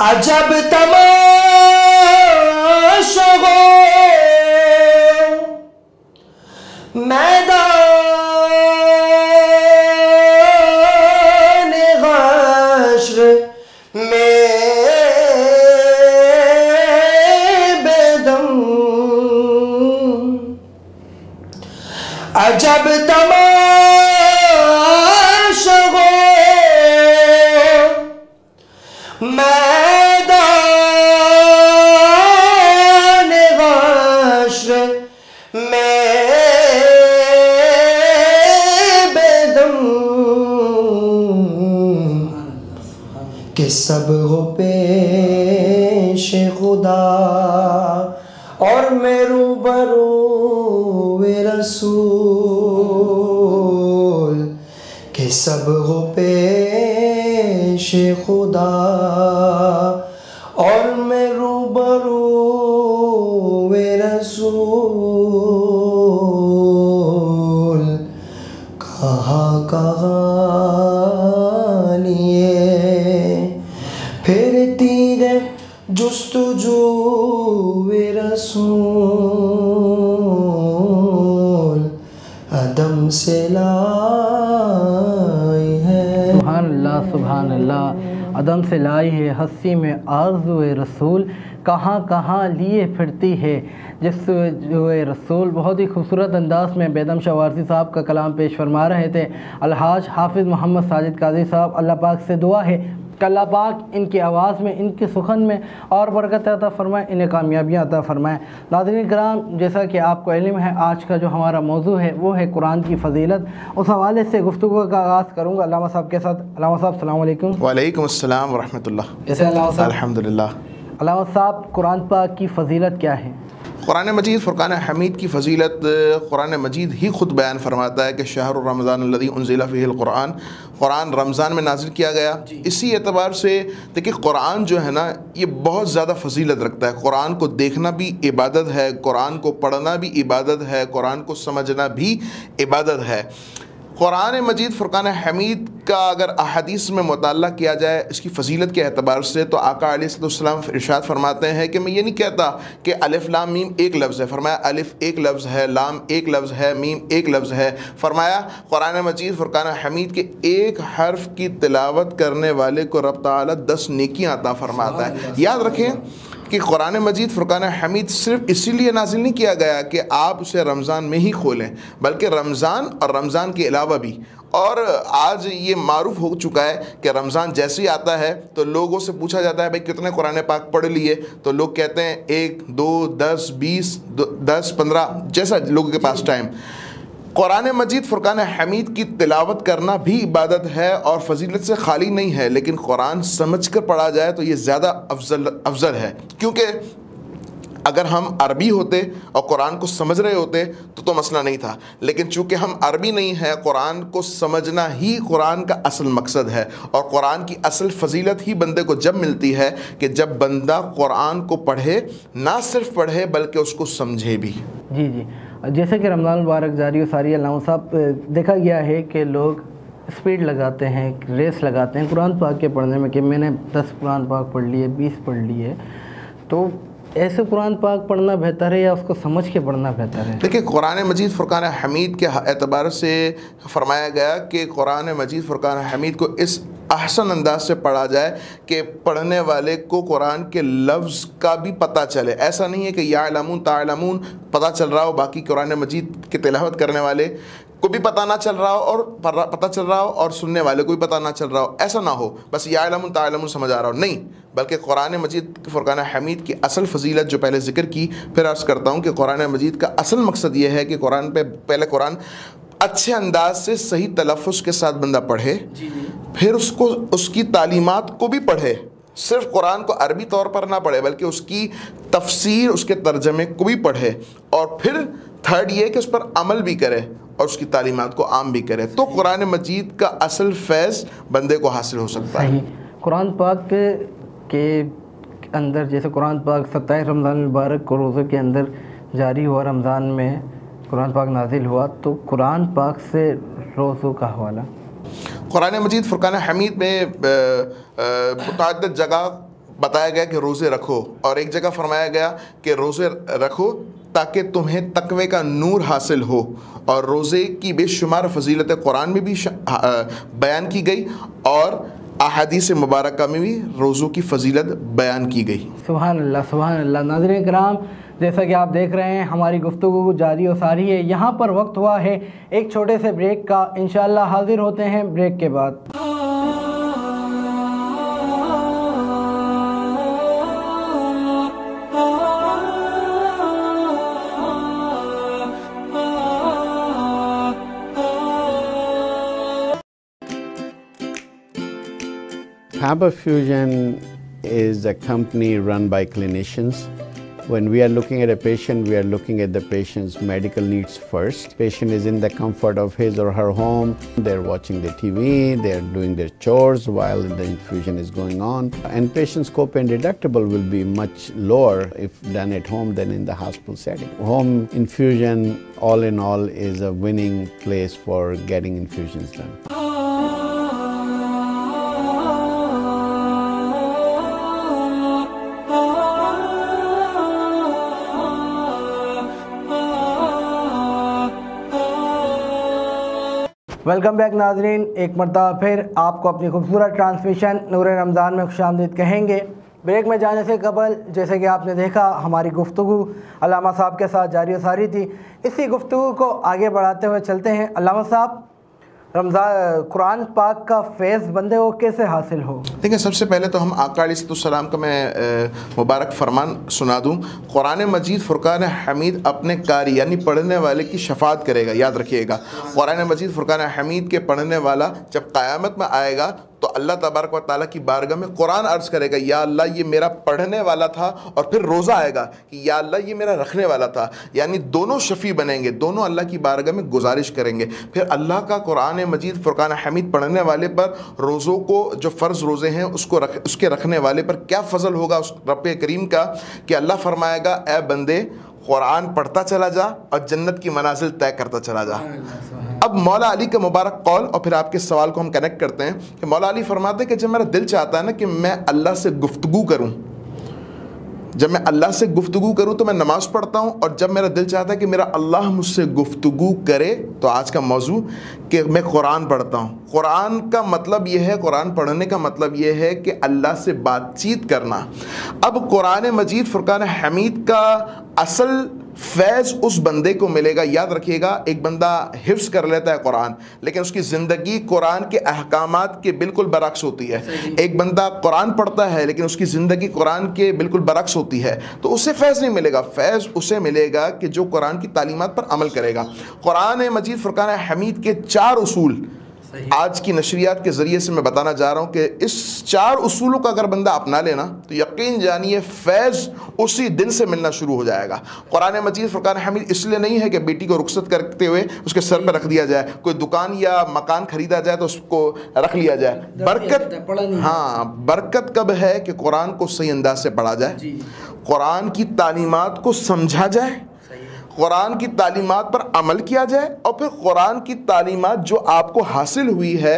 عجب تماشا ہو میدان حشر میں بیدم، عجب تماشا ہو میدان حشر میں بیدم، کہ سب ہو پیش خدا اور میں روبرو رسول، کہ سب ہو پیش خدا اور میں روبرو رسول، کہاں کہاں لیے پھرتی ہے جستجو رسول، عدم سے لائی ہے۔ سبحان اللہ سبحان اللہ، عدم سے لائی ہے ہستی میں آرزو رسول، کہاں کہاں لیے پھرتی ہے جستجو رسول۔ بہت ہی خوبصورت انداز میں بیدم شاہ وارثی صاحب کا کلام پیش فرما رہے تھے الحاج حافظ محمد ساجد قادری صاحب۔ اللہ پاک سے دعا ہے کہ اللہ پاک ان کی آواز میں، ان کی سخن میں اور برکت عطا فرمائے، انہیں کامیابیاں عطا فرمائے۔ ناظرین کرام، جیسا کہ آپ کو علم ہے، آج کا جو ہمارا موضوع ہے وہ ہے قرآن کی فضیلت۔ اس حوالے سے گفتگو کا آغاز کروں گا علامہ صاحب کے ساتھ۔ علامہ صاحب السلام علیکم۔ وعلیکم السلام ورحمۃ اللہ۔ کیسے علامہ صاحب؟ الحمدللہ۔ علامہ صاحب، قرآن پاک کی فضیلت کیا ہے؟ قرآن مجید فرقان حمید کی فضیلت قرآن مجید ہی خود بیان فرماتا ہے کہ شہر رمضان الذی انزل فیہ القرآن، قرآن رمضان میں نازل کیا گیا۔ اسی اعتبار سے دیکھیں قرآن جو ہے نا یہ بہت زیادہ فضیلت رکھتا ہے۔ قرآن کو دیکھنا بھی عبادت ہے، قرآن کو پڑھنا بھی عبادت ہے، قرآن کو سمجھنا بھی عبادت ہے۔ قرآن مجید فرقان حمید کا اگر احادیث میں مطالعہ کیا جائے اس کی فضیلت کے اعتبار سے، تو آقا علیہ السلام ارشاد فرماتے ہیں کہ میں یہ نہیں کہتا کہ الف لام میم ایک لفظ ہے، فرمایا الف ایک لفظ ہے، لام ایک لفظ ہے، میم ایک لفظ ہے۔ فرمایا قرآن مجید فرقان حمید کے ایک حرف کی تلاوت کرنے والے کو رب تعالیٰ 10 نیکیاں عطا فرماتا ہے۔ یاد رکھیں کہ قرآن مجید فرقان حمید صرف اسی لیے نازل نہیں کیا گیا کہ آپ اسے رمضان میں ہی کھولیں، بلکہ رمضان اور رمضان کے علاوہ بھی۔ اور آج یہ معروف ہو چکا ہے کہ رمضان جیسے ہی آتا ہے تو لوگوں سے پوچھا جاتا ہے بھائی کتنے قرآن پاک پڑھ لیے، تو لوگ کہتے ہیں 1 2 10 20 10 15 جیسا لوگوں کے پاس ٹائم۔ قرآن مجید فرقان حمید کی تلاوت کرنا بھی عبادت ہے اور فضیلت سے خالی نہیں ہے، لیکن قرآن سمجھ کر پڑھا جائے تو یہ زیادہ افضل ہے، کیونکہ اگر ہم عربی ہوتے اور قرآن کو سمجھ رہے ہوتے تو مسئلہ نہیں تھا، لیکن چونکہ ہم عربی نہیں ہیں، قرآن کو سمجھنا ہی قرآن کا اصل مقصد ہے۔ اور قرآن کی اصل فضیلت ہی بندے کو جب ملتی ہے کہ جب بندہ قرآن کو پڑھے، نہ صرف پڑھے بلکہ اس کو سمجھے بھی۔ جی جی، جیسے کہ رمضان المبارک جاری و ساری، علامہ صاحب دیکھا گیا ہے کہ لوگ اسپیڈ لگاتے ہیں، ریس لگاتے ہیں قرآن پاک کے پڑھنے میں کہ میں نے 10 قرآن پاک پڑھ لیے، 20 پڑھ لیے، تو ایسے قرآن پاک پڑھنا بہتر ہے یا اس کو سمجھ کے پڑھنا بہتر ہے؟ دیکھیں قرآن مجید فرقان حمید کے اعتبار سے فرمایا گیا کہ قرآن مجید فرقان حمید کو اس احسن انداز سے پڑھا جائے کہ پڑھنے والے کو قرآن کے لفظ کا بھی پتہ چلے۔ ایسا نہیں ہے کہ یعلمون تعلمون پتہ چل رہا ہو، باقی قرآن مجید کی تلاوت کرنے والے کو بھی پتہ نہ چل رہا ہو اور پتہ چل رہا ہو اور سننے والے کو بھی پتہ نہ چل رہا ہو، ایسا نہ ہو بس یعلمون تعلمون سمجھ آ رہا ہو، نہیں، بلکہ قرآن مجید فرقان حمید کی اصل فضیلت جو پہلے ذکر کی، پھر عرض کرتا ہوں کہ قرآن مجید کا اصل مقصد یہ ہے کہ قرآن پہ پہلے قرآن اچھے انداز سے صحیح تلفظ کے ساتھ بندہ پڑھے، پھر اس کی تعلیمات کو بھی پڑھے، صرف قرآن کو عربی طور پر نہ پڑھے بلکہ اس کی تفسیر، اس کے ترجمے کو بھی پڑھے، اور پھر تھرڈ یہ کہ اس پر عمل بھی کرے اور اس کی تعلیمات کو عام بھی کرے، تو قرآن مجید کا اصل فیض بندے کو حاصل ہو سکتا ہے۔ قرآن پاک کے اندر، جیسے قرآن پاک 27 رمضان المبارک کو روزے کے اندر جاری ہوا، رمضان میں قرآن پاک نازل ہوا، تو قرآن پاک سے روزوں کا حوالہ؟ قرآن مجید فرقان حمید میں متعدد جگہ بتایا گیا کہ روزے رکھو، اور ایک جگہ فرمایا گیا کہ روزے رکھو تاکہ تمہیں تقوی کا نور حاصل ہو، اور روزے کی بے شمار فضیلت قرآن میں بھی بیان کی گئی اور احادیث مبارکہ میں بھی روزوں کی فضیلت بیان کی گئی۔ سبحان اللہ سبحان اللہ۔ ناظرین کرام، جیسا کہ آپ دیکھ رہے ہیں ہماری گفتگو جاری و ساری ہے، یہاں پر وقت ہوا ہے ایک چھوٹے سے بریک کا، انشاءاللہ حاضر ہوتے ہیں بریک کے بعد۔ Faber Fusion is a company run by clinicians. When we are looking at a patient, we are looking at the patient's medical needs first. Patient is in the comfort of his or her home. They're watching the TV, they're doing their chores while the infusion is going on. And patient's copay and deductible will be much lower if done at home than in the hospital setting. Home infusion, all in all, is a winning place for getting infusions done. Welcome back ناظرین، ایک مرتبہ پھر آپ کو اپنی خوبصورت transmission نور رمضان میں خوش آمدید کہیں گے۔ بریک میں جانے سے قبل جیسے کہ آپ نے دیکھا ہماری گفتگو علامہ صاحب کے ساتھ جاری و ساری تھی، اسی گفتگو کو آگے بڑھاتے ہوئے چلتے ہیں۔ علامہ صاحب، رمضان قرآن پاک کا فیض بندے کو کیسے حاصل ہو؟ دیکھیں، سب سے پہلے تو ہم آقا علیہ السلام کا میں مبارک فرمان سنا دوں۔ قرآن مجید فرقان حمید اپنے قاری یعنی پڑھنے والے کی شفاعت کرے گا، یاد رکھیے گا۔ قرآن مجید فرقان حمید کے پڑھنے والا جب قیامت میں آئے گا تو اللہ تبارک و تعالیٰ کی بارگاہ میں قرآن عرض کرے گا، یا اللہ یہ میرا پڑھنے والا تھا، اور پھر روزہ آئے گا کہ یا اللہ یہ میرا رکھنے والا تھا، یعنی دونوں شفیع بنیں گے، دونوں اللہ کی بارگاہ میں گزارش کریں گے۔ پھر اللہ کا قرآن مجید فرقان حمید پڑھنے والے پر روزوں کو، جو فرض روزے ہیں اس کے رکھنے والے پر کیا فضل ہوگا اس رب کریم کا، کہ اللہ فرمائے گا اے بندے قرآن پڑھتا چلا جا اور جنت کی منازل طے کرتا چلا جا۔ اب مولا علی کا مبارک قول، اور پھر آپ کے سوال کو ہم کنیکٹ کرتے ہیں کہ مولا علی فرماتے ہیں کہ جب میرا دل چاہتا ہے نا کہ میں اللہ سے گفتگو کروں، جب میں اللہ سے گفتگو کروں تو میں نماز پڑھتا ہوں، اور جب میرا دل چاہتا ہے کہ میرا اللہ مجھ سے گفتگو کرے تو آج کا موضوع کہ میں قرآن پڑھتا ہوں۔ قرآن کا مطلب یہ ہے، قرآن پڑھنے کا مطلب یہ ہے کہ اللہ سے بات چیت کرنا۔ اب قرآن مجید فرقان حمید کا اصل فیض اس بندے کو ملے گا، یاد رکھیے گا، ایک بندہ حفظ کر لیتا ہے قرآن لیکن اس کی زندگی قرآن کے احکامات کے بالکل برعکس ہوتی ہے۔ ایک بندہ قرآن پڑھتا ہے لیکن اس کی زندگی قرآن کے بالکل برعکس ہوتی ہے، تو اسے فیض نہیں ملے گا۔ فیض اسے ملے گا کہ جو قرآن کی تعلیمات پر عمل کرے گا۔ قرآن مجید فرقان حمید کے 4 اصول آج کی نشریات کے ذریعے سے میں بتانا جا رہا ہوں کہ اس 4 اصولوں کا اگر بندہ اپنا لینا تو یقین جانیے فیض اسی دن سے ملنا شروع ہو جائے گا۔ قرآن مجید فرقان حمید اس لیے نہیں ہے کہ بیٹی کو رخصت کرتے ہوئے اس کے سر پہ رکھ دیا جائے، کوئی دکان یا مکان خریدا جائے تو اس کو رکھ لیا جائے۔ برکت، ہاں، برکت کب ہے کہ قرآن کو صحیح انداز سے پڑھا جائے، قرآن کی تعلیمات کو سمجھا جائے، قرآن کی تعلیمات پر عمل کیا جائے، اور پھر قرآن کی تعلیمات جو آپ کو حاصل ہوئی ہے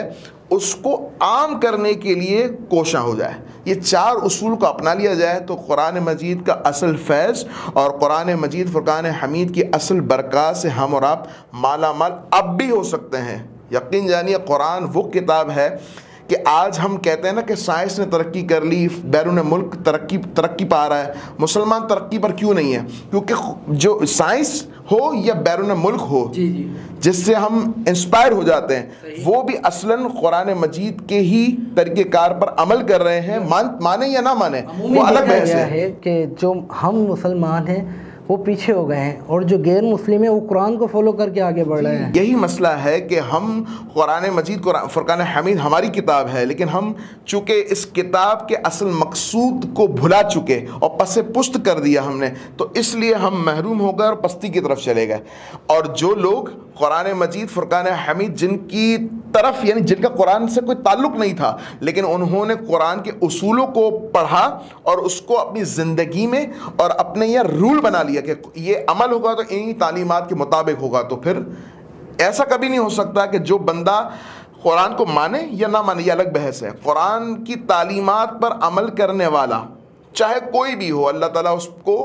اس کو عام کرنے کے لیے کوشاں ہو جائے۔ یہ 4 اصول کو اپنا لیا جائے تو قرآن مجید کا اصل فیض اور قرآن مجید فرقان حمید کی اصل برکات سے ہم اور آپ مالا مال اب بھی ہو سکتے ہیں۔ یقین جانیے قرآن وہ کتاب ہے کہ آج ہم کہتے ہیں نا کہ سائنس نے ترقی کر لی، بیرون ملک ترقی پا رہا ہے، مسلمان ترقی پر کیوں نہیں ہے؟ کیونکہ جو سائنس ہو یا بیرون ملک ہو جس سے ہم انسپائر ہو جاتے ہیں، وہ بھی اصلاً قرآن مجید کے ہی طریقہ کار پر عمل کر رہے ہیں، مانے یا نہ مانے وہ الگ بحث ہے۔ کہ جو ہم مسلمان ہیں وہ پیچھے ہو گئے ہیں اور جو غیر مسلم ہیں وہ قرآن کو فالو کر کے آگے بڑھ رہے ہیں۔ یہی مسئلہ ہے کہ ہم قرآن مجید فرقان حمید ہماری کتاب ہے لیکن ہم چونکہ اس کتاب کے اصل مقصود کو بھلا چکے اور پس پشت کر دیا ہم نے، تو اس لیے ہم محروم ہو گئے اور پستی کی طرف چلے گئے۔ اور جو لوگ قرآن مجید فرقان حمید جن کی طرف یعنی جن کا قرآن سے کوئی تعلق نہیں تھا لیکن انہوں نے قرآن کے اصولوں کو پڑھا اور اس کو اپنی زندگی میں اور اپنے یہ رول بنا لیا کہ یہ عمل ہوگا تو انہی تعلیمات کے مطابق ہوگا، تو پھر ایسا کبھی نہیں ہو سکتا کہ جو بندہ قرآن کو مانے یا نہ مانے یہ الگ بحث ہے. قرآن کی تعلیمات پر عمل کرنے والا چاہے کوئی بھی ہو اللہ تعالیٰ اس کو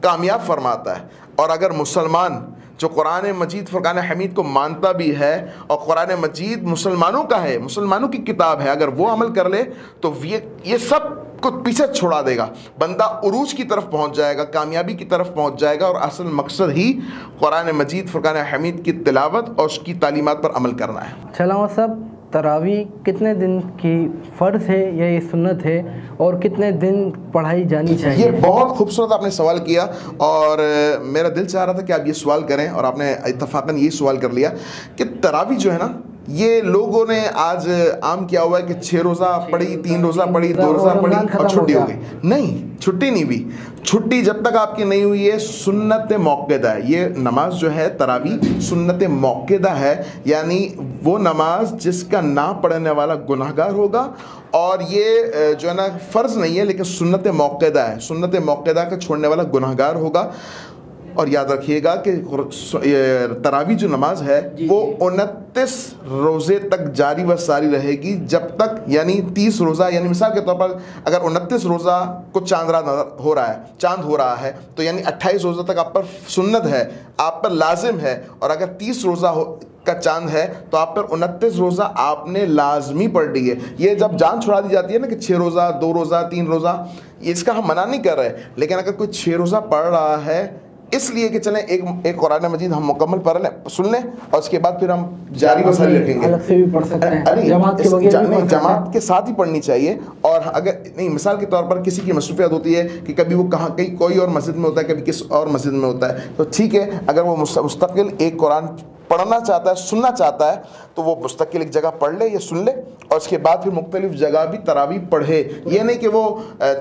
کامیاب فرماتا ہے. اور اگر مسلمان جو قرآن مجید فرقان حمید کو مانتا بھی ہے اور قرآن مجید مسلمانوں کا ہے, مسلمانوں کی کتاب ہے, اگر وہ عمل کر لے تو یہ سب کو پیچھے چھوڑا دے گا, بندہ عروج کی طرف پہنچ جائے گا, کامیابی کی طرف پہنچ جائے گا. اور اصل مقصد ہی قرآن مجید فرقان حمید کی تلاوت اور اس کی تعلیمات پر عمل کرنا ہے. علامہ صاحب, تراویح کتنے دن کی فرض ہے یا یہ سنت ہے, اور کتنے دن پڑھائی جانی چاہیے؟ یہ بہت خوبصورت آپ نے سوال کیا, اور میرا دل چاہ رہا تھا کہ آپ یہ سوال کریں, اور آپ نے اتفاقاً یہی سوال کر لیا کہ تراویح جو ہے نا, یہ لوگوں نے آج عام کیا ہوا ہے کہ 6 روزہ پڑھی, 3 روزہ پڑھی, 2 روزہ پڑھی اور چھٹی ہو گئی. نہیں, چھٹی نہیں ہوئی. چھٹی جب تک آپ کی نہیں ہوئی ہے سنت موقدہ ہے. یہ نماز جو ہے تراویح سنت موقدہ ہے, یعنی وہ نماز جس کا نہ پڑھنے والا گناہگار ہوگا, اور یہ جو ہے نا فرض نہیں ہے لیکن سنت موقدہ ہے. سنت موقدہ کا چھوڑنے والا گناہگار ہوگا. اور یاد رکھیے گا کہ تراویح جو نماز ہے وہ 29 روزے تک جاری و ساری رہے گی, جب تک یعنی 30 روزہ, یعنی مثال کے طور پر اگر 29 روزہ کو چاند ہو رہا ہے تو یعنی 28 روزہ تک آپ پر سنت ہے, آپ پر لازم ہے. اور اگر 30 روزہ کا چاند ہے تو آپ پر 29 روزہ آپ نے لازمی پڑھ لی ہے. یہ جب جان چھڑا دی جاتی ہے نا کہ 6 روزہ 2 روزہ 3 روزہ, اس کا ہم منع نہیں کر رہے, لیکن اگر کوئی 6 روزہ پڑھ رہا ہے اس لیے کہ چلیں ایک قرآن مجید ہم مکمل پڑھ لیں, سن لیں, اور اس کے بعد پھر ہم جاری و ساری رکھیں گے. الگ سے بھی پڑھ سکتے ہیں, جماعت کے ساتھ ہی پڑھنی چاہیے. اور اگر نہیں, مثال کے طور پر کسی کی مصروفیت ہوتی ہے کہ کبھی وہ کہیں کوئی اور مسجد میں ہوتا ہے, کبھی کس اور مسجد میں ہوتا ہے, تو ٹھیک ہے, اگر وہ مستقل ایک قرآن پڑھنا چاہتا ہے, سننا چاہتا ہے, تو وہ مستقل ایک جگہ پڑھ لے یا سن لے, اور اس کے بعد پھر مختلف جگہ بھی تراویح پڑھے. یہ نہیں کہ وہ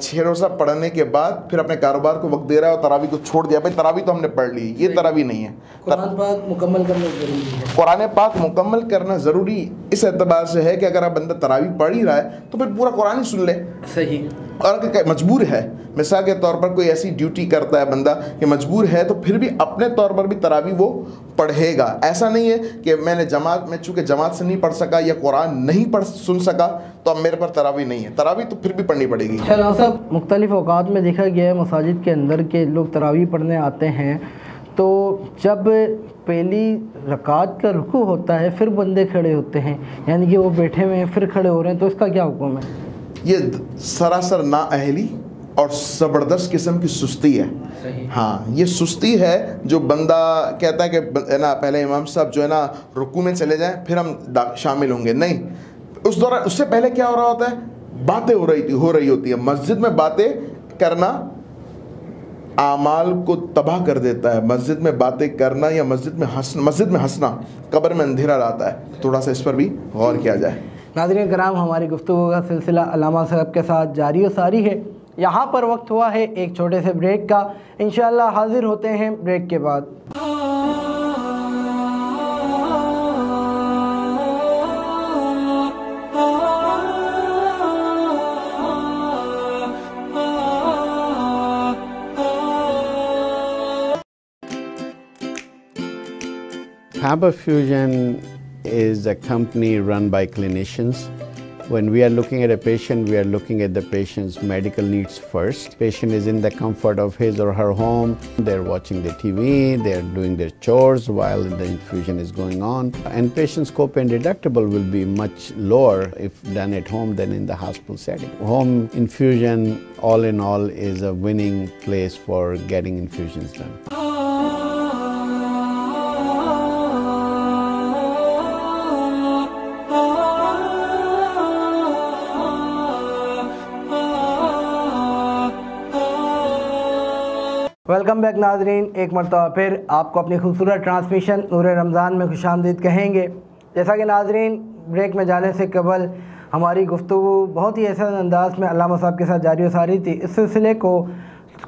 6 روزہ پڑھنے کے بعد پھر اپنے کاروبار کو وقت دے رہا ہے اور تراویح کو چھوڑ دیا. بھائی تراویح تو ہم نے پڑھ لی, یہ تراویح نہیں ہے. قرآن پاک مکمل کرنا ضروری ہے. قرآن پاک مکمل کرنا ضروری اس اعتبار سے ہے کہ اگر آپ بندہ تراویح پڑھ ہی رہا ہے تو پھر پورا قرآن ہی سن لے. صحیح. اور اگر مجبور ہے, مثال کے طور پر کوئی ایسی ڈیوٹی کرتا ہے بندہ کہ مجبور ہے, تو پھر بھی اپنے طور پر بھی تراویح وہ پڑھے گا. ایسا نہیں ہے کہ میں نے چونکہ جماعت سے نہیں پڑھ سکا یا قرآن نہیں سن سکا تو اب میرے پر تراویح نہیں ہے. تراویح تو پھر بھی پڑھنی پڑے گی. صاحب, مختلف اوقات میں دیکھا گیا ہے مساجد کے اندر کے لوگ تراویح پڑھنے آتے ہیں, تو جب پہلی رکعت کا رکوع ہوتا ہے پھر بندے کھڑے ہوتے ہیں, یعنی کہ وہ بیٹھے ہوئے ہیں پھر کھڑے ہو رہے ہیں, تو اس کا کیا حکم ہے؟ یہ سراسر نااہلی اور زبردست قسم کی سستی ہے. ہاں, یہ سستی ہے جو بندہ کہتا ہے کہ نا پہلے امام صاحب جو ہے نا رکوع میں چلے جائیں پھر ہم شامل ہوں گے. نہیں, اس دوران اس سے پہلے کیا ہو رہا ہوتا ہے, باتیں ہو رہی ہوتی ہے. مسجد میں باتیں کرنا اعمال کو تباہ کر دیتا ہے. مسجد میں باتیں کرنا یا مسجد میں ہنسنا قبر میں اندھیرا لاتا ہے. تھوڑا سا اس پر بھی غور کیا جائے. ناظرین کرام, ہماری گفتگو کا سلسلہ علامہ صاحب کے ساتھ جاری و ساری ہے. یہاں پر وقت ہوا ہے ایک چھوٹے سے بریک کا, انشاءاللہ حاضر ہوتے ہیں بریک کے بعد. Haba Fusion is a company run by clinicians. When we are looking at a patient, we are looking at the patient's medical needs first. Patient is in the comfort of his or her home. They're watching the TV, they're doing their chores while the infusion is going on. And patient's copay and deductible will be much lower if done at home than in the hospital setting. Home infusion, all in all, is a winning place for getting infusions done. Welcome back ناظرین, ایک مرتبہ پھر آپ کو اپنی خوبصورت transmission نور رمضان میں خوش آمدید کہیں گے. جیسا کہ ناظرین بریک میں جانے سے قبل ہماری گفتگو بہت ہی ایسے انداز میں علامہ صاحب کے ساتھ جاری و ساری تھی. اس سلسلے کو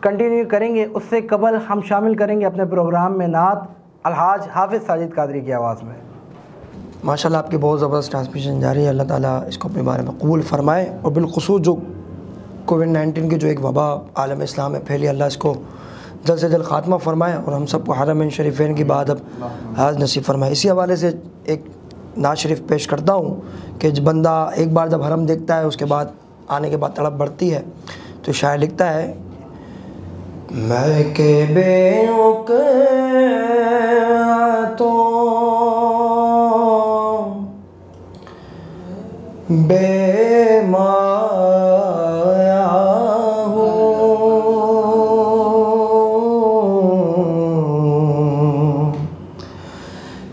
کنٹینیو کریں گے. اس سے قبل ہم شامل کریں گے اپنے پروگرام میں نعت الحاج حافظ ساجد قادری کی آواز میں. ماشاءاللہ آپ کی بہت زبردست ٹرانسمیشن جاری ہے. اللہ تعالیٰ اس کو اپنے بارے میں قبول فرمائے, اور بالخصوص جو کووڈ-19 کی جو ایک وبا عالم اسلام میں پھیلی, اللہ اس کو جلد سے جلد خاتمہ فرمائے اور ہم سب کو حرمین شریفین کی بعد اب حاض نصیب فرمائے. اسی حوالے سے ایک نعت شریف پیش کرتا ہوں کہ بندہ ایک بار جب حرم دیکھتا ہے اس کے بعد آنے کے بعد تڑپ بڑھتی ہے. تو شاعر لکھتا ہے میں کہ بے تو بے مایا ہوں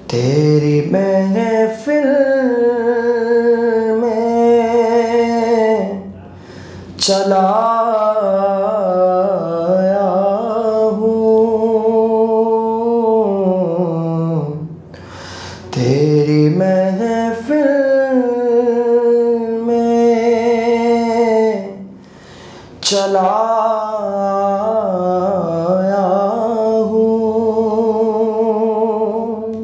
تیری محفل میں چلا تیری محفل میں چلا ہوں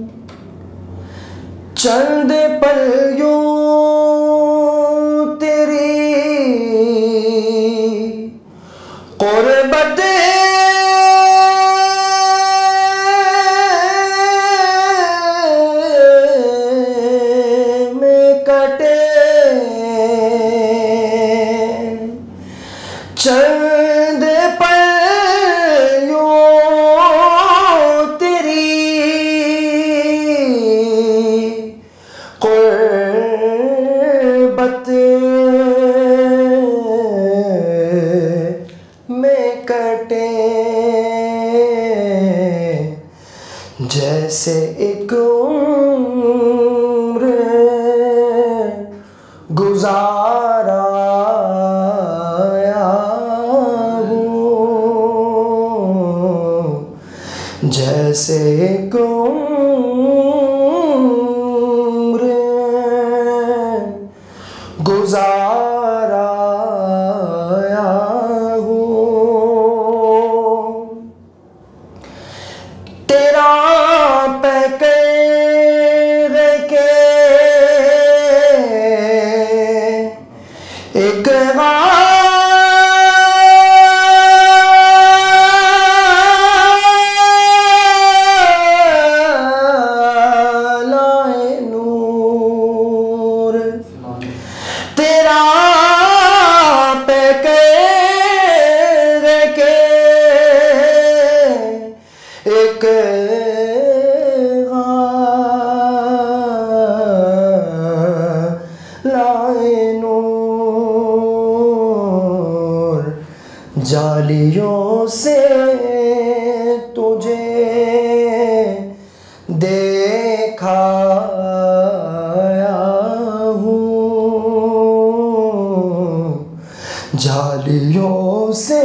چند پل یوں تیری قربت چند پل یوں تیری قربت میں کٹے جیسے ایک عمر گزارا جیسے ایک عمر گزارا ہوں تیرا پیکر کے ایک ایک لائے نور جالیوں سے تجھے دیکھا ہوں جالیوں سے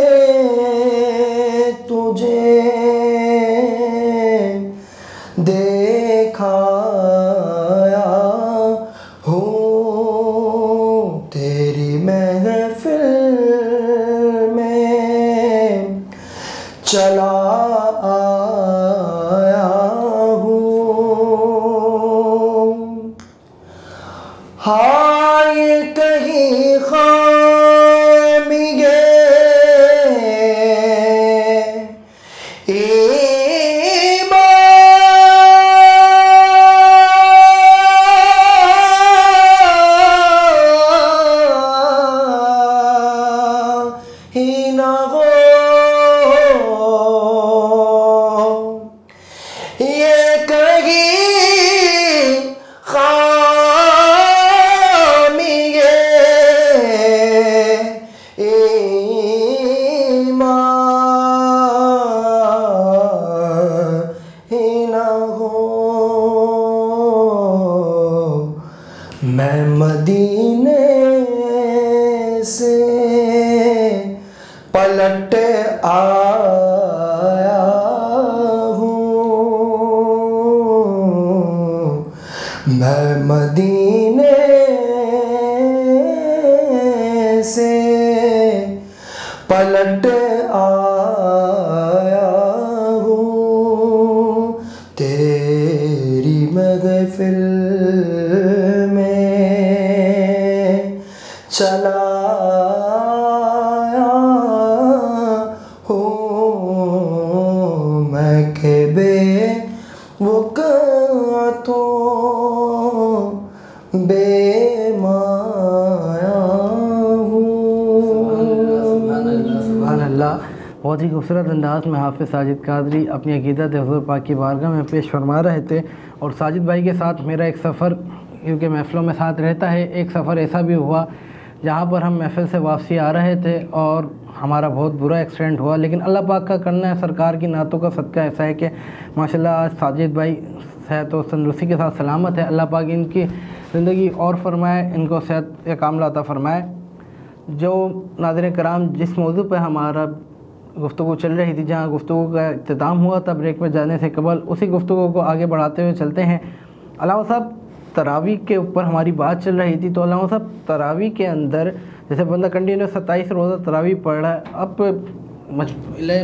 تجھے دیکھا ہوں تیری محفل میں چلا آیا ہوں ہائے کہیں خامی میں مدینے سے پلٹ آیا ہوں میں مدینے سے پلٹ آیا ہوں تیری محفل چلا ہوں میں کہ بے وقتوں بہت ہی خوبصورت انداز میں حافظ ساجد قادری اپنی عقیدت حضور پاک کی بارگاہ میں پیش فرما رہے تھے. اور ساجد بھائی کے ساتھ میرا ایک سفر، کیونکہ محفلوں میں ساتھ رہتا ہے، ایک سفر ایسا بھی ہوا جہاں پر ہم محفل سے واپسی آ رہے تھے اور ہمارا بہت برا ایکسیڈنٹ ہوا. لیکن اللہ پاک کا کرنا ہے، سرکار کی نعتوں کا صدقہ ایسا ہے کہ ماشاءاللہ آج ساجد بھائی صحت و تندرستی کے ساتھ سلامت ہے. اللہ پاک ان کی زندگی اور فرمائے، ان کو صحت کاملہ عطا فرمائے. جو ناظرین کرام، جس موضوع پہ ہمارا گفتگو چل رہی تھی، جہاں گفتگو کا اختتام ہوا تھا بریک میں جانے سے قبل، اسی گفتگو کو آگے بڑھاتے ہوئے چلتے ہیں. علامہ صاحب، تراویح کے اوپر ہماری بات چل رہی تھی، تو علامہ صاحب تراویح کے اندر جیسے بندہ کنٹینیو 27 روزہ تراویح پڑھ رہا ہے، اب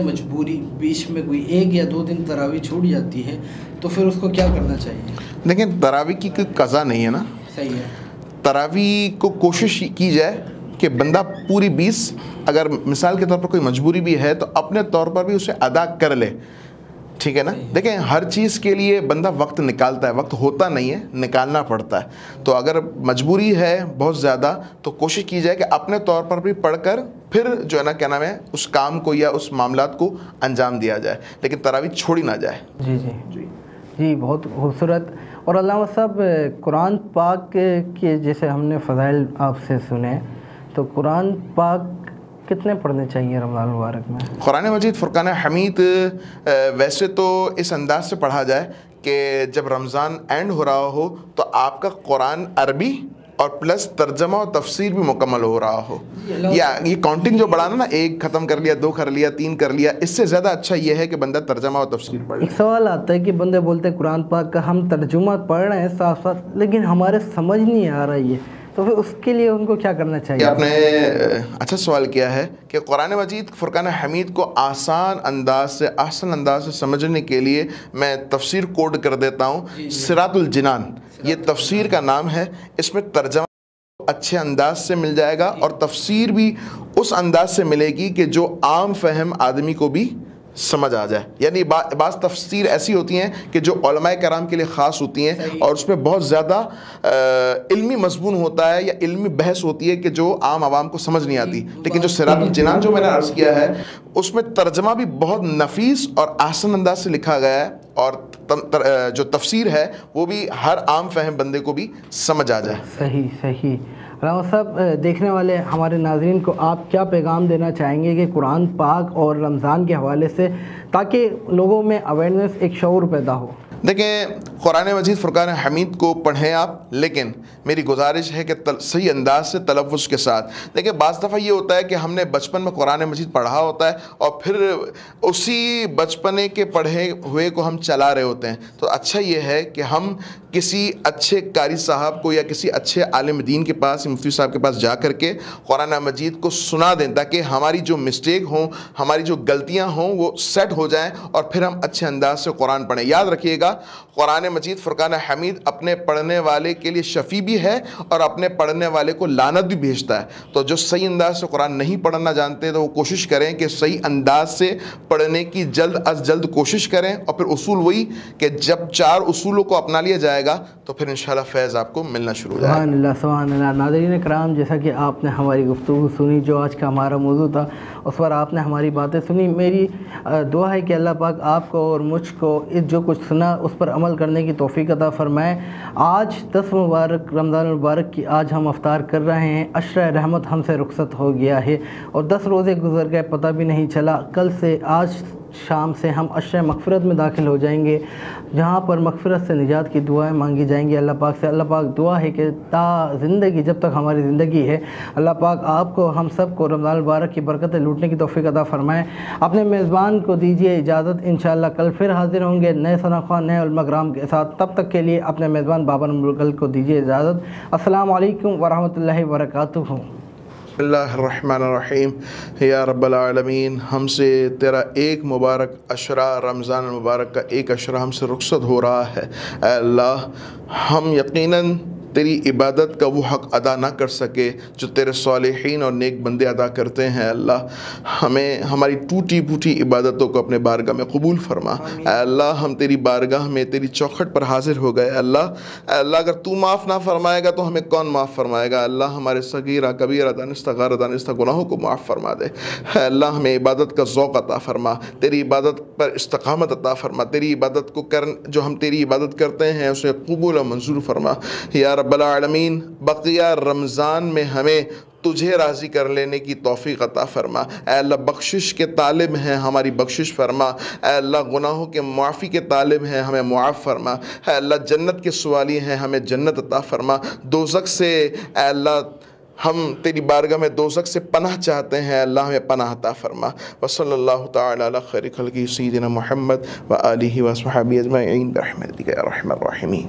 مجبوری بیچ میں کوئی 1 یا 2 دن تراویح چھوٹ جاتی ہے، تو پھر اس کو کیا کرنا چاہیے؟ لیکن تراویح کی کوئی قضا نہیں ہے نا. صحیح ہے. تراویح کو کوشش کی جائے کہ بندہ پوری 20، اگر مثال کے طور پر کوئی مجبوری بھی ہے تو اپنے طور پر بھی اسے ادا کر لے. ٹھیک ہے نا. دیکھیں، ہر چیز کے لیے بندہ وقت نکالتا ہے، وقت ہوتا نہیں ہے، نکالنا پڑتا ہے. تو اگر مجبوری ہے بہت زیادہ تو کوشش کی جائے کہ اپنے طور پر بھی پڑھ کر پھر جو ہے نا کیا نام ہے اس کام کو یا اس معاملات کو انجام دیا جائے، لیکن تراویح چھوڑی نہ جائے. جی بہت خوبصورت. اور علامہ صاحب، قرآن پاک کے جیسے ہم نے فضائل آپ سے سنے، تو قرآن پاک کتنے پڑھنے چاہیے رمضان المبارک میں؟ قرآن مجید فرقان حمید ویسے تو اس انداز سے پڑھا جائے کہ جب رمضان اینڈ ہو رہا ہو تو آپ کا قرآن عربی اور پلس ترجمہ اور تفسیر بھی مکمل ہو رہا ہو. یا یہ کاؤنٹنگ جو بڑھانا نا، 1 ختم کر لیا، 2 کر لیا، 3 کر لیا، اس سے زیادہ اچھا یہ ہے کہ بندہ ترجمہ اور تفسیر پڑھے. ایک سوال آتا ہے کہ بندے بولتے ہیں قرآن پاک کا ہم ترجمہ پڑھ رہے ہیں ساتھ ساتھ، لیکن ہمارے سمجھ نہیں آ رہا یہ، تو پھر اس کے لیے ان کو کیا کرنا چاہیے؟ آپ نے اچھا سوال کیا ہے کہ قرآن مجید فرقان حمید کو آسان انداز سے، احسن انداز سے سمجھنے کے لیے میں تفسیر کوڈ کر دیتا ہوں. صراط الجنان یہ تفسیر کا نام ہے. اس میں ترجمہ اچھے انداز سے مل جائے گا اور تفسیر بھی اس انداز سے ملے گی کہ جو عام فہم آدمی کو بھی سمجھ آ جائے. یعنی بعض تفسیر ایسی ہوتی ہیں کہ جو علماء کرام کے لیے خاص ہوتی ہیں اور اس میں بہت زیادہ علمی مضمون ہوتا ہے یا علمی بحث ہوتی ہے کہ جو عام عوام کو سمجھ نہیں آتی. لیکن جو صراط الجنان جو میں نے عرض کیا ہے، اس میں ترجمہ بھی بہت نفیس اور آسان انداز سے لکھا گیا ہے اور جو تفسیر ہے وہ بھی ہر عام فہم بندے کو بھی سمجھ آ جائے. صحیح. علامہ صاحب، دیکھنے والے ہمارے ناظرین کو آپ کیا پیغام دینا چاہیں گے کہ قرآن پاک اور رمضان کے حوالے سے، تاکہ لوگوں میں اویئرنیس، ایک شعور پیدا ہو؟ دیکھیں، قرآن مجید فرقان حمید کو پڑھیں آپ، لیکن میری گزارش ہے کہ صحیح انداز سے تلفظ کے ساتھ. دیکھیں، بعض دفعہ یہ ہوتا ہے کہ ہم نے بچپن میں قرآن مجید پڑھا ہوتا ہے اور پھر اسی بچپنے کے پڑھے ہوئے کو ہم چلا رہے ہوتے ہیں. تو اچھا یہ ہے کہ ہم کسی اچھے قاری صاحب کو یا کسی اچھے عالم دین کے پاس، مفتی صاحب کے پاس جا کر کے قرآن مجید کو سنا دیں، تاکہ ہماری جو مسٹیک ہوں، ہماری جو غلطیاں ہوں وہ سیٹ ہو جائیں اور پھر ہم اچھے انداز سے قرآن پڑھیں. یاد رکھیے گا، قرآن مجید فرقان حمید اپنے پڑھنے والے کے لیے شفیع بھی ہے اور اپنے پڑھنے والے کو لعنت بھی بھیجتا ہے. تو جو صحیح انداز سے قرآن نہیں پڑھنا جانتے تو وہ کوشش کریں کہ صحیح انداز سے پڑھنے کی جلد از جلد کوشش کریں. اور پھر اصول وہی کہ جب 4 اصولوں کو اپنا لیا جائے گا تو پھر انشاءاللہ فیض آپ کو ملنا شروع ہو جائے گا. سبحان اللہ، سبحان اللہ. ناظرین کرام، جیسا کہ آپ نے ہماری گفتگو سنی، جو آج کا ہمارا موضوع تھا اس پر آپ نے ہماری باتیں سنی. میری دعا ہے کہ اللہ پاک آپ کو اور مجھ کو جو کچھ سنا اس پر عمل کرنے کی توفیق عطا فرمائے. آج 10 مبارک رمضان المبارک کی آج ہم افطار کر رہے ہیں. عشرہ رحمت ہم سے رخصت ہو گیا ہے اور 10 روزے گزر گئے، پتہ بھی نہیں چلا. کل سے آج شام سے ہم عشرہ مغفرت میں داخل ہو جائیں گے، جہاں پر مغفرت سے نجات کی دعائیں مانگی جائیں گی اللہ پاک سے. اللہ پاک دعا ہے کہ تا زندگی، جب تک ہماری زندگی ہے، اللہ پاک آپ کو، ہم سب کو رمضان المبارک کی برکتیں لوٹنے کی توفیق عطا فرمائے. اپنے میزبان کو دیجیے اجازت، انشاءاللہ کل پھر حاضر ہوں گے نئے ثناء، نئے علماء کرام کے ساتھ. تب تک کے لیے اپنے میزبان بابا نمرکل کو دیجیے اجازت. السلام علیکم ورحمۃ اللہ وبرکاتہ. بسم اللہ الرحمن الرحیم. یا رب العالمین، ہم سے تیرا ایک مبارک عشرہ رمضان المبارک کا ایک عشرہ ہم سے رخصت ہو رہا ہے. اے اللہ، ہم یقیناً تیری عبادت کا وہ حق ادا نہ کر سکے جو تیرے صالحین اور نیک بندے ادا کرتے ہیں۔ اللہ ہمیں ہماری ٹوٹی پھوٹی عبادتوں کو اپنے بارگاہ میں قبول فرما۔ اے اللہ ہم تیری بارگاہ میں تیری چوکھٹ پر حاضر ہو گئے۔ اے اللہ اگر تو معاف نہ فرمائے گا تو ہمیں کون معاف فرمائے گا؟ اللہ ہمارے صغیرہ کبیرہ دانستہ غیر دانستہ گناہوں کو معاف فرما دے۔ اے اللہ ہمیں عبادت کا ذوق عطا فرما، تیری عبادت پر استقامت عطا فرما، تیری عبادت کو جو ہم تیری عبادت کرتے ہیں اسے قبول و منظور فرما یا رب العالمین۔ بقیہ رمضان میں ہمیں تجھے راضی کر لینے کی توفیق عطا فرما۔ اے اللہ بخشش کے طالب ہیں ہماری بخشش فرما۔ اے اللہ گناہوں کے معافی کے طالب ہیں ہمیں معاف فرما۔ اے اللہ جنت کے سوالی ہیں ہمیں جنت عطا فرما۔ دوزخ سے اے اللہ ہم تیری بارگاہ میں دوزخ سے پناہ چاہتے ہیں، اللہ ہمیں پناہ عطا فرما۔ وصلی اللہ تعالی علی خیر خلقہ سیدنا محمد وآلہ وصحبہ اجمعین برحمتک یا ارحم الراحمین۔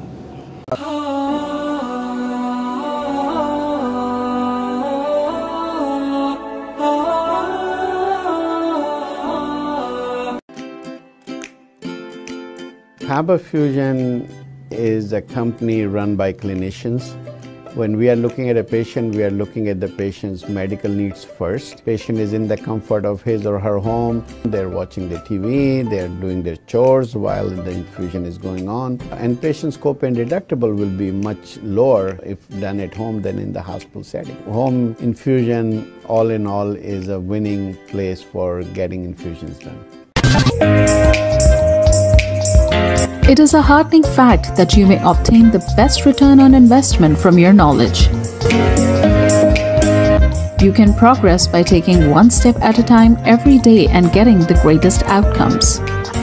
Haba Fusion is a company run by clinicians. When we are looking at a patient, we are looking at the patient's medical needs first. Patient is in the comfort of his or her home. They're watching the TV, they're doing their chores while the infusion is going on. And patient's copay and deductible will be much lower if done at home than in the hospital setting. Home infusion, all in all, is a winning place for getting infusions done. It is a heartening fact that you may obtain the best return on investment from your knowledge. You can progress by taking one step at a time every day and getting the greatest outcomes.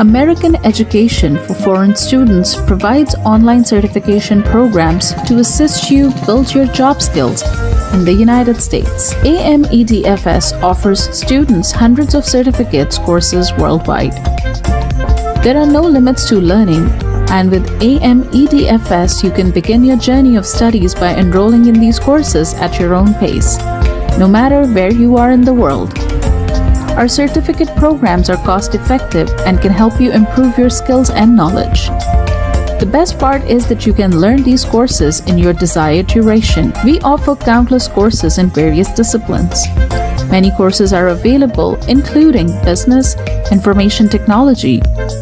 American Education for Foreign Students provides online certification programs to assist you build your job skills in the United States. AMEDFS offers students hundreds of certificates courses worldwide. There are no limits to learning, and with AMEDFS, you can begin your journey of studies by enrolling in these courses at your own pace, no matter where you are in the world. Our certificate programs are cost-effective and can help you improve your skills and knowledge. The best part is that you can learn these courses in your desired duration. We offer countless courses in various disciplines. Many courses are available, including business, information technology,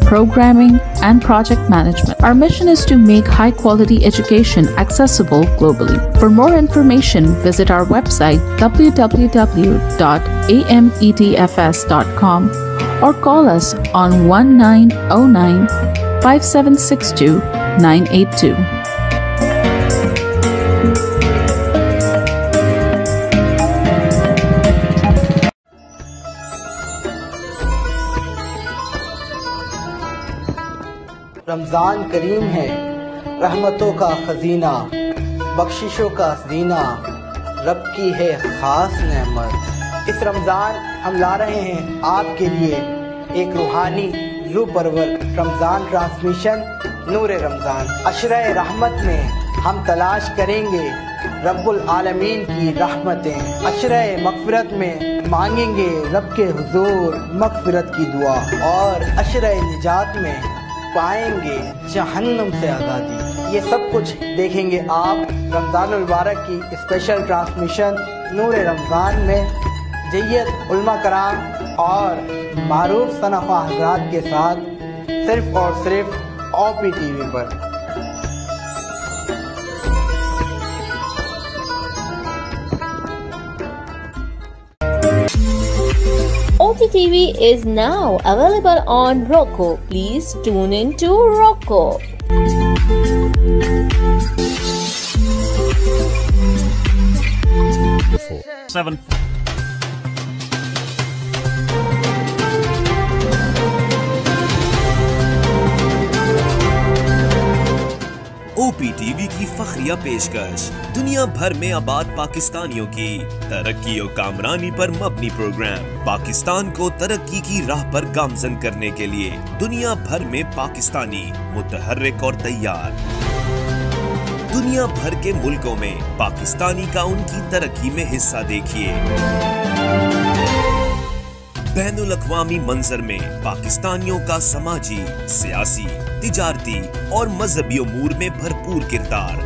programming, and project management. Our mission is to make high-quality education accessible globally. For more information, visit our website www.amedfs.com or call us on 1909-5762-982. رمضان کریم ہے رحمتوں کا خزینہ، بخششوں کا سینہ، رب کی ہے خاص نعمت۔ اس رمضان ہم لا رہے ہیں آپ کے لیے ایک روحانی روح پرور رمضان ٹرانسمیشن نور رمضان۔ عشرہ رحمت میں ہم تلاش کریں گے رب العالمین کی رحمتیں، عشرہ مغفرت میں مانگیں گے رب کے حضور مغفرت کی دعا، اور عشرہ نجات میں پائیں گے جہنم سے آزادی۔ یہ سب کچھ دیکھیں گے آپ رمضان المبارک کی اسپیشل ٹرانسمیشن نور رمضان میں، جیت علماء کرام اور معروف ثنا خواہ حضرات کے ساتھ، صرف اور صرف OP TV per. OP TV is now available on Roku. Please tune in to Roku. OP TV کی فخریہ پیشکش دنیا بھر میں آباد پاکستانیوں کی ترقی و کامرانی پر مبنی پروگرام، پاکستان کو ترقی کی راہ پر گامزن کرنے کے لیے دنیا بھر میں پاکستانی متحرک اور تیار۔ دنیا بھر کے ملکوں میں پاکستانی کا ان کی ترقی میں حصہ دیکھیے۔ بین الاقوامی منظر میں پاکستانیوں کا سماجی، سیاسی، تجارتی اور مذہبی امور میں بھرپور کردار